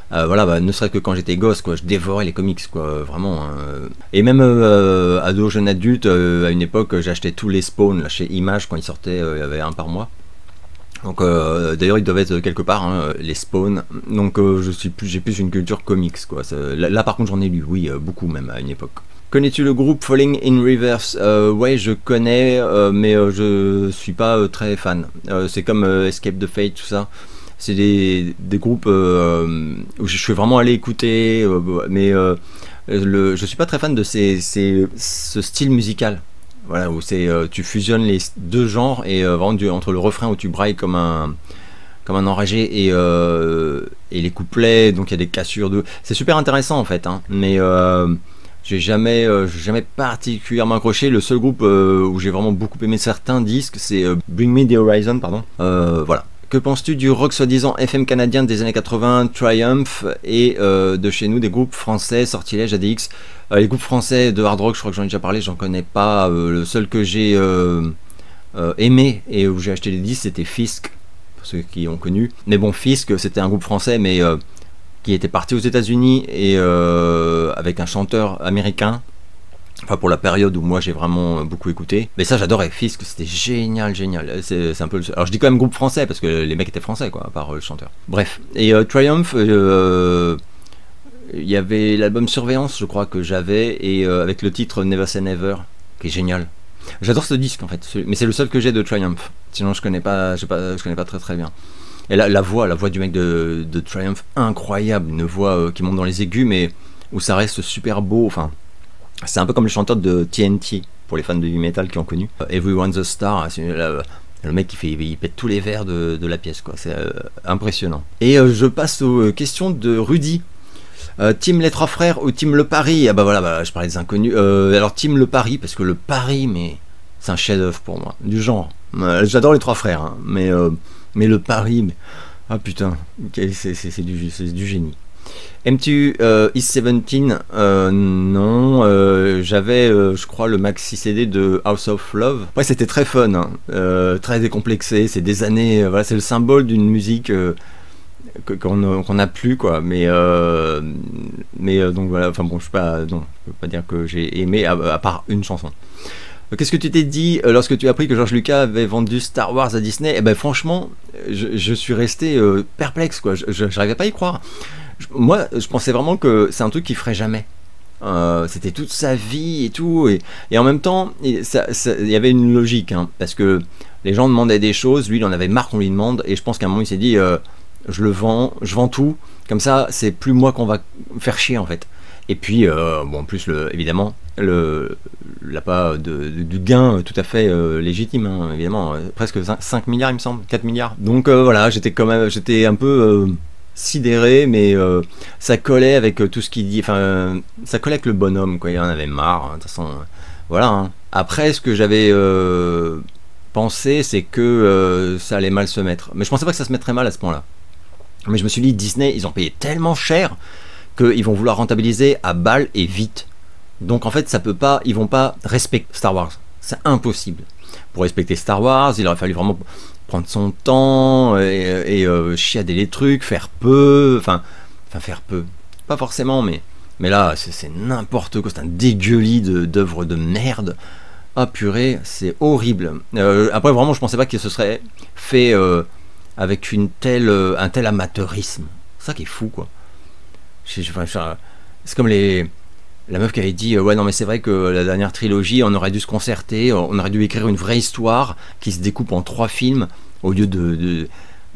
voilà, ne serait-ce que quand j'étais gosse quoi, je dévorais les comics quoi, vraiment, hein. Et même ado, jeune adulte, à une époque j'achetais tous les Spawn là, chez Image quand ils sortaient, il y avait un par mois. Donc d'ailleurs ils doivent être quelque part, hein, les Spawn. Donc j'ai plus une culture comics quoi. Là par contre j'en ai lu, oui, beaucoup même à une époque. Connais-tu le groupe Falling in Reverse? Ouais, je connais, mais je suis pas très fan. C'est comme Escape the Fate, tout ça. C'est des groupes où je suis vraiment allé écouter, mais je suis pas très fan de ce style musical. Voilà, où tu fusionnes les deux genres et vraiment entre le refrain où tu brailles comme un enragé et les couplets, donc il y a des cassures de. C'est super intéressant en fait, hein, mais j'ai jamais particulièrement accroché. Le seul groupe où j'ai vraiment beaucoup aimé certains disques, c'est Bring Me the Horizon, pardon. Voilà. Que penses-tu du rock soi-disant FM canadien des années 80, Triumph, et de chez nous des groupes français, Sortilège, ADX? Les groupes français de hard rock, je crois que j'en ai déjà parlé, j'en connais pas. Le seul que j'ai aimé et où j'ai acheté les disques, c'était Fisk, pour ceux qui ont connu. Mais bon, Fisk, c'était un groupe français, mais qui était parti aux États-Unis et avec un chanteur américain. Enfin, pour la période où moi j'ai vraiment beaucoup écouté. Mais ça, j'adorais Fisk, c'était génial. C'est un peu alors je dis quand même groupe français parce que les mecs étaient français, quoi, à part le chanteur. Bref. Et Triumph, il y avait l'album Surveillance, je crois que j'avais, et avec le titre Never Say Never, qui est génial. J'adore ce disque en fait, mais c'est le seul que j'ai de Triumph. Sinon, je connais pas très bien. Et la voix du mec de Triumph, incroyable, une voix qui monte dans les aigus, mais où ça reste super beau. Enfin, c'est un peu comme le chanteur de TNT, pour les fans de heavy metal qui ont connu. Everyone's a Star, le mec il pète tous les verres de la pièce, quoi. C'est impressionnant. Et je passe aux questions de Rudy. Team Les Trois Frères ou Team Le Paris? Ah bah voilà, je parlais des Inconnus. Alors Team Le Paris, parce que Le Paris, mais c'est un chef-d'œuvre pour moi, du genre. J'adore Les Trois Frères, hein, mais Le Paris, mais ah putain, c'est du génie. Aimes-tu East 17? Non, j'avais je crois le maxi CD de House of Love. Ouais, c'était très fun, hein, très décomplexé, c'est des années, voilà, c'est le symbole d'une musique qu'on n'a plus, quoi, mais donc voilà, enfin bon, je peux pas dire que j'ai aimé à part une chanson. Qu'est-ce que tu t'es dit lorsque tu as appris que George Lucas avait vendu Star Wars à Disney? Eh ben franchement, je suis resté perplexe, quoi. Je n'arrivais pas à y croire. Moi, je pensais vraiment que c'est un truc qu'il ferait jamais. C'était toute sa vie et tout, et en même temps, il y avait une logique, hein, parce que les gens demandaient des choses, lui il en avait marre qu'on lui demande, et je pense qu'à un moment il s'est dit je vends tout, comme ça c'est plus moi qu'on va faire chier en fait. Et puis bon, en plus évidemment l'appât du gain tout à fait légitime, hein, évidemment, presque 5 milliards il me semble, 4 milliards. Donc voilà, j'étais un peu sidéré, mais ça collait avec tout ce qu'il dit, enfin ça collait avec le bonhomme, quoi. Il en avait marre, hein, de toute façon, voilà, hein. Après, ce que j'avais pensé, c'est que ça allait mal se mettre, mais je pensais pas que ça se mettrait mal à ce point là. Mais je me suis dit, Disney, ils ont payé tellement cher qu'ils vont vouloir rentabiliser à balle et vite. Donc en fait, ça peut pas, ils vont pas respecter Star Wars, c'est impossible. Pour respecter Star Wars, il aurait fallu vraiment prendre son temps et chiader les trucs, faire peu, enfin faire peu, pas forcément, mais là c'est n'importe quoi, c'est un dégueulis d'œuvres de merde. Ah purée, c'est horrible. Après vraiment, je pensais pas que ce serait fait avec un tel amateurisme. C'est ça qui est fou, quoi. C'est comme la meuf qui avait dit ouais non mais c'est vrai que la dernière trilogie on aurait dû se concerter, on aurait dû écrire une vraie histoire qui se découpe en 3 films au lieu de...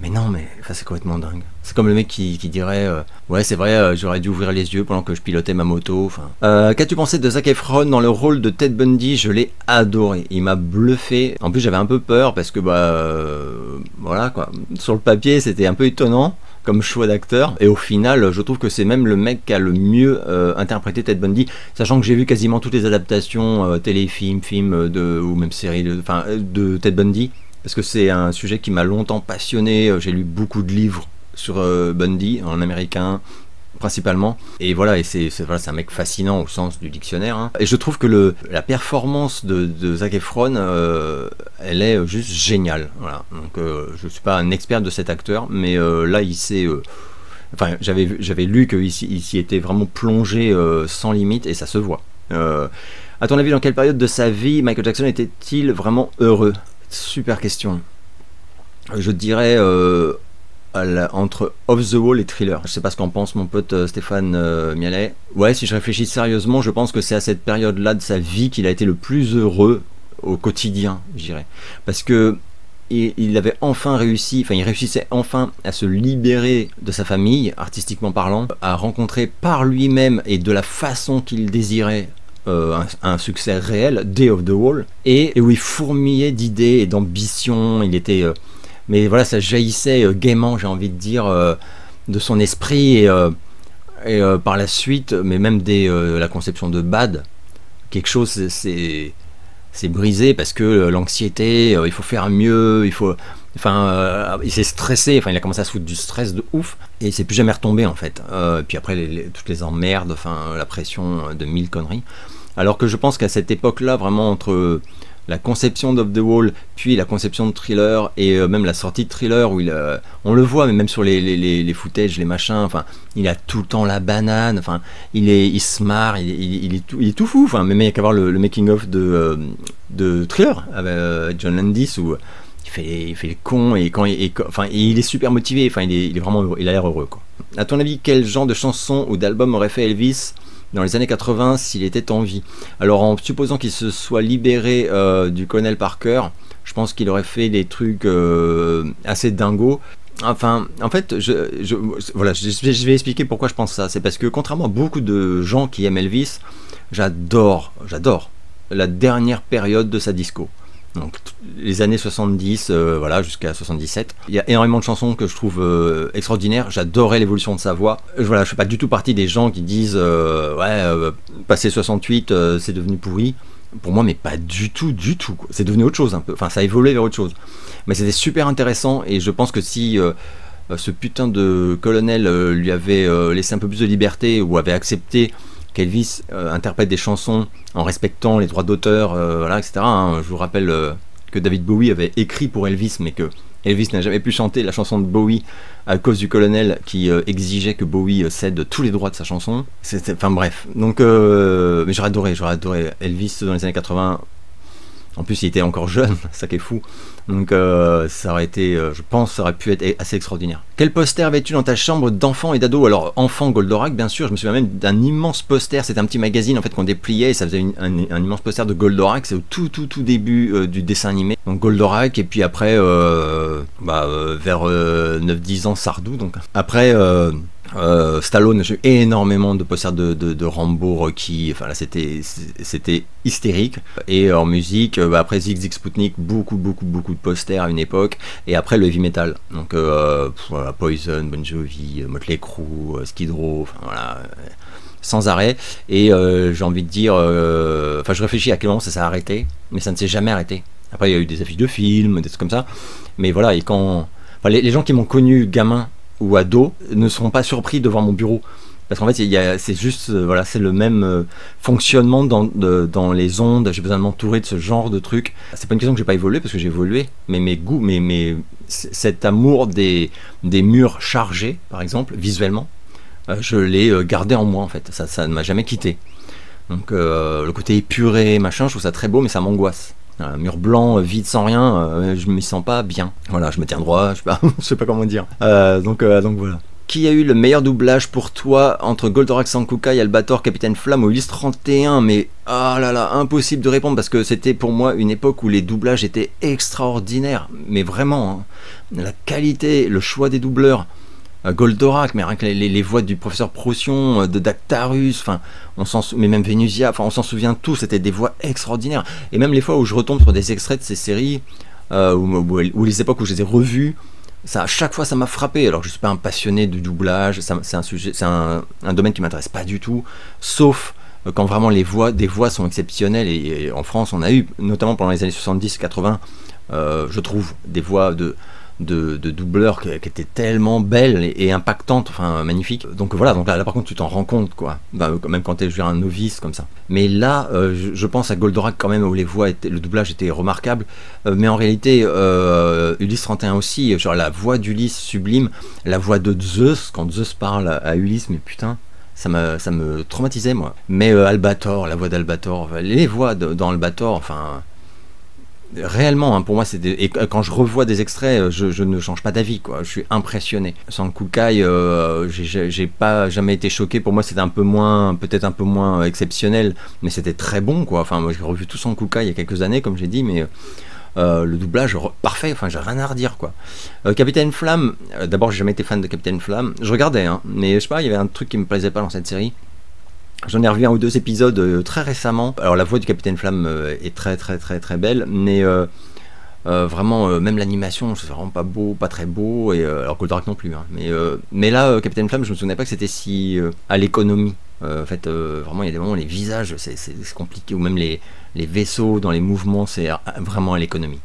Mais non, mais enfin, c'est complètement dingue. C'est comme le mec qui dirait ouais c'est vrai, j'aurais dû ouvrir les yeux pendant que je pilotais ma moto. Enfin, qu'as-tu pensé de Zac Efron dans le rôle de Ted Bundy? Je l'ai adoré, il m'a bluffé. En plus j'avais un peu peur parce que voilà quoi, sur le papier c'était un peu étonnant comme choix d'acteur, et au final je trouve que c'est même le mec qui a le mieux interprété Ted Bundy, sachant que j'ai vu quasiment toutes les adaptations téléfilms, films ou même séries de Ted Bundy, parce que c'est un sujet qui m'a longtemps passionné. J'ai lu beaucoup de livres sur Bundy en américain principalement, et voilà, et c'est un mec fascinant au sens du dictionnaire, hein. Et je trouve que la performance de Zac Efron elle est juste géniale, voilà. Donc je suis pas un expert de cet acteur, mais là il s'est enfin j'avais lu qu'il s'y était vraiment plongé sans limite, et ça se voit. À ton avis, dans quelle période de sa vie Michael Jackson était-il vraiment heureux? Super question. Je dirais entre Off the Wall et Thriller. Je sais pas ce qu'en pense mon pote Stéphane Mialet. Ouais, si je réfléchis sérieusement, je pense que c'est à cette période-là de sa vie qu'il a été le plus heureux au quotidien, je dirais. Parce que il avait enfin réussi, il réussissait enfin à se libérer de sa famille, artistiquement parlant, à rencontrer par lui-même et de la façon qu'il désirait un succès réel, Day of the Wall, et où il fourmillait d'idées et d'ambitions. Il était mais voilà, ça jaillissait gaiement, j'ai envie de dire, de son esprit, et par la suite, mais même dès la conception de Bad, quelque chose s'est brisé, parce que l'anxiété, il faut faire mieux, il s'est stressé, il a commencé à se foutre du stress de ouf, et il s'est plus jamais retombé en fait. Puis après toutes les emmerdes, la pression de 1000 conneries. Alors que je pense qu'à cette époque-là, vraiment entre la conception d'Off the Wall, puis la conception de Thriller, et même la sortie de Thriller, où on le voit, mais même sur les footages, les machins, il a tout le temps la banane, il se marre, il est tout fou, même il y a qu'à voir le making-of de Thriller, avec John Landis, où il fait le con, et il est super motivé, il est vraiment heureux, il a l'air heureux, quoi. À ton avis, quel genre de chanson ou d'album aurait fait Elvis dans les années 80 s'il était en vie? Alors en supposant qu'il se soit libéré du colonel Parker, je pense qu'il aurait fait des trucs assez dingos. Enfin, en fait, voilà, je vais expliquer pourquoi je pense ça. C'est parce que contrairement à beaucoup de gens qui aiment Elvis, j'adore la dernière période de sa disco. Donc les années 70, voilà, jusqu'à 77. Il y a énormément de chansons que je trouve extraordinaires. J'adorais l'évolution de sa voix. Voilà, je fais pas du tout partie des gens qui disent passé 68, c'est devenu pourri. Pour moi, mais pas du tout, quoi. C'est devenu autre chose un peu. Ça a évolué vers autre chose. Mais c'était super intéressant, et je pense que si ce putain de colonel lui avait laissé un peu plus de liberté, ou avait accepté qu'Elvis interprète des chansons en respectant les droits d'auteur, voilà, etc. Je vous rappelle que David Bowie avait écrit pour Elvis, mais que Elvis n'a jamais pu chanter la chanson de Bowie à cause du colonel qui exigeait que Bowie cède tous les droits de sa chanson. Bref. Donc, mais j'aurais adoré Elvis dans les années 80. En plus, il était encore jeune, ça qui est fou. Donc ça aurait été, je pense, ça aurait pu être assez extraordinaire. Quel poster avais-tu dans ta chambre d'enfant et d'ado? Alors enfant Goldorak bien sûr, je me souviens même d'un immense poster, c'était un petit magazine en fait qu'on dépliait et ça faisait un immense poster de Goldorak, c'est au tout début du dessin animé. Donc Goldorak et puis après vers 9-10 ans Sardou. Donc après Stallone, j'ai eu énormément de posters de Rambo, Rocky, enfin là c'était hystérique. Et en musique, après Zig Zig Sputnik, beaucoup de posters à une époque, et après le heavy metal, donc voilà, Poison, Bon Jovi, Motley Crue, Skid Row, enfin voilà, sans arrêt. Et j'ai envie de dire, enfin je réfléchis à quel moment ça s'est arrêté, mais ça ne s'est jamais arrêté. Après il y a eu des affiches de films, des trucs comme ça, mais voilà, et quand enfin, les gens qui m'ont connu gamin ou ado ne seront pas surpris de voir mon bureau, parce qu'en fait c'est juste voilà, c'est le même fonctionnement dans les ondes. J'ai besoin de m'entourer de ce genre de trucs. C'est pas une question que j'ai pas évolué, parce que j'ai évolué, mais mes goûts, cet amour des murs chargés par exemple visuellement, je l'ai gardé en moi en fait, ça ne m'a jamais quitté. Donc le côté épuré machin, je trouve ça très beau, mais ça m'angoisse. Un mur blanc, vide, sans rien, je me sens pas bien. Voilà, je me tiens droit, je sais pas comment dire. Donc voilà. Qui a eu le meilleur doublage pour toi entre Goldorak, Sankukai, Albator, Capitaine Flamme ou Ulysse 31? Mais ah là là, impossible de répondre, parce que c'était pour moi une époque où les doublages étaient extraordinaires. Mais vraiment, hein, la qualité, le choix des doubleurs. Goldorak, mais rien que les voix du professeur Procyon, de Dactarus, enfin, mais même Vénusia, enfin, on s'en souvient tous, c'était des voix extraordinaires. Et même les fois où je retombe sur des extraits de ces séries, ou les époques où je les ai revues, ça, à chaque fois ça m'a frappé. Alors je suis pas un passionné du doublage, c'est un domaine qui m'intéresse pas du tout, sauf quand vraiment des voix sont exceptionnelles, et en France on a eu, notamment pendant les années 70-80, je trouve des voix de doubleurs qui étaient tellement belles et impactantes, enfin magnifiques. Donc voilà, donc là par contre tu t'en rends compte, quoi. Même quand t'es un novice comme ça. Mais là, je pense à Goldorak quand même, où le doublage était remarquable. Mais en réalité, Ulysse 31 aussi, genre la voix d'Ulysse sublime, la voix de Zeus, quand Zeus parle à Ulysse, mais putain, ça me traumatisait moi. Mais Albator, la voix d'Albator, les voix dans Albator, enfin... Réellement, hein, pour moi, et quand je revois des extraits, je ne change pas d'avis, quoi. Je suis impressionné. Sankukai, j'ai pas jamais été choqué. Pour moi, c'était peut-être un peu moins exceptionnel, mais c'était très bon, quoi. Enfin, moi, j'ai revu tout Sankukai il y a quelques années, comme j'ai dit, mais le doublage parfait. Enfin, j'ai rien à redire, quoi. Capitaine Flamme. D'abord, j'ai jamais été fan de Capitaine Flamme. Je regardais, hein, mais je sais pas, il y avait un truc qui me plaisait pas dans cette série. J'en ai revu 1 ou 2 épisodes très récemment. Alors la voix du Capitaine Flamme est très belle, mais vraiment même l'animation, c'est vraiment pas beau, pas très beau, et alors Goldorak non plus, hein. Mais là, Capitaine Flamme, je me souvenais pas que c'était si à l'économie. En fait, vraiment, il y a des moments où les visages, c'est compliqué, ou même les vaisseaux dans les mouvements, c'est vraiment à l'économie.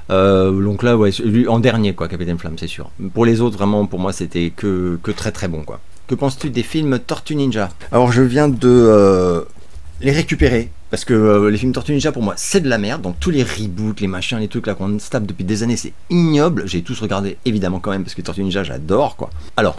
Donc là, ouais, lui, en dernier, quoi, Capitaine Flamme, c'est sûr. Pour les autres, vraiment, pour moi, c'était que très bon, quoi. Que penses-tu des films Tortue Ninja? Alors je viens de les récupérer, parce que les films Tortue Ninja pour moi c'est de la merde. Donc tous les reboots, les machins, les trucs là qu'on se tape depuis des années, c'est ignoble. J'ai tous regardé évidemment quand même, parce que Tortue Ninja j'adore, quoi. Alors,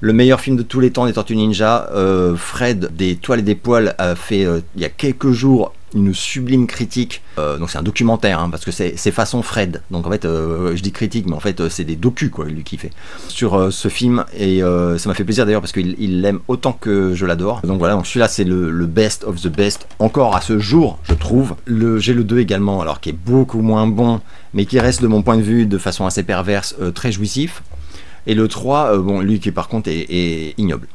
le meilleur film de tous les temps des Tortues Ninja, Fred des Toiles et des Poils a fait il y a quelques jours une sublime critique. Donc c'est un documentaire, hein, parce que c'est façon Fred. Donc en fait, je dis critique, mais en fait c'est des docus, quoi, lui qui fait sur ce film. Et ça m'a fait plaisir d'ailleurs, parce qu'il l'aime autant que je l'adore. Donc voilà, donc celui-là c'est le best of the best encore à ce jour, je trouve. J'ai le 2 également, alors qui est beaucoup moins bon, mais qui reste de mon point de vue de façon assez perverse, très jouissif. Et le 3, bon, lui qui par contre est ignoble.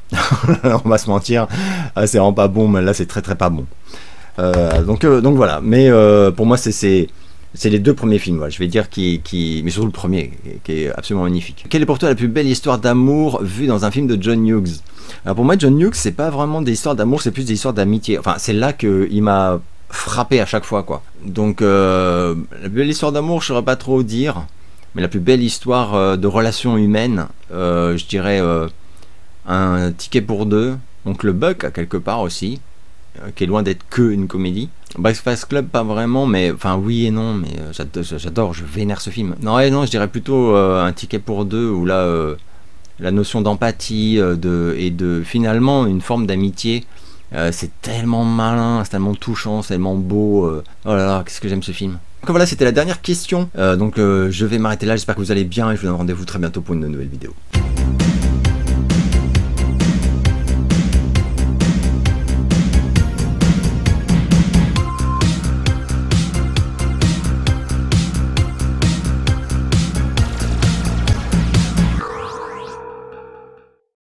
On va se mentir, c'est vraiment pas bon, mais là c'est très pas bon. Donc voilà, mais pour moi c'est les 2 premiers films, voilà, je vais dire, mais surtout le premier qui est absolument magnifique. Quelle est pour toi la plus belle histoire d'amour vue dans un film de John Hughes? Alors pour moi, John Hughes, c'est pas vraiment des histoires d'amour, c'est plus des histoires d'amitié. Enfin, c'est là qu'il m'a frappé à chaque fois, quoi. Donc la plus belle histoire d'amour, je saurais pas trop dire, mais la plus belle histoire de relation humaine, je dirais un ticket pour 2, donc le Buck à quelque part aussi, qui est loin d'être que une comédie. Breakfast Club pas vraiment, mais enfin oui et non, mais j'adore, je vénère ce film. Non, je dirais plutôt un ticket pour 2, où là la notion d'empathie et de finalement une forme d'amitié, c'est tellement malin, c'est tellement touchant, c'est tellement beau. Oh là là, qu'est-ce que j'aime ce film. Donc voilà, c'était la dernière question. Je vais m'arrêter là. J'espère que vous allez bien et je vous donne rendez-vous très bientôt pour une nouvelle vidéo.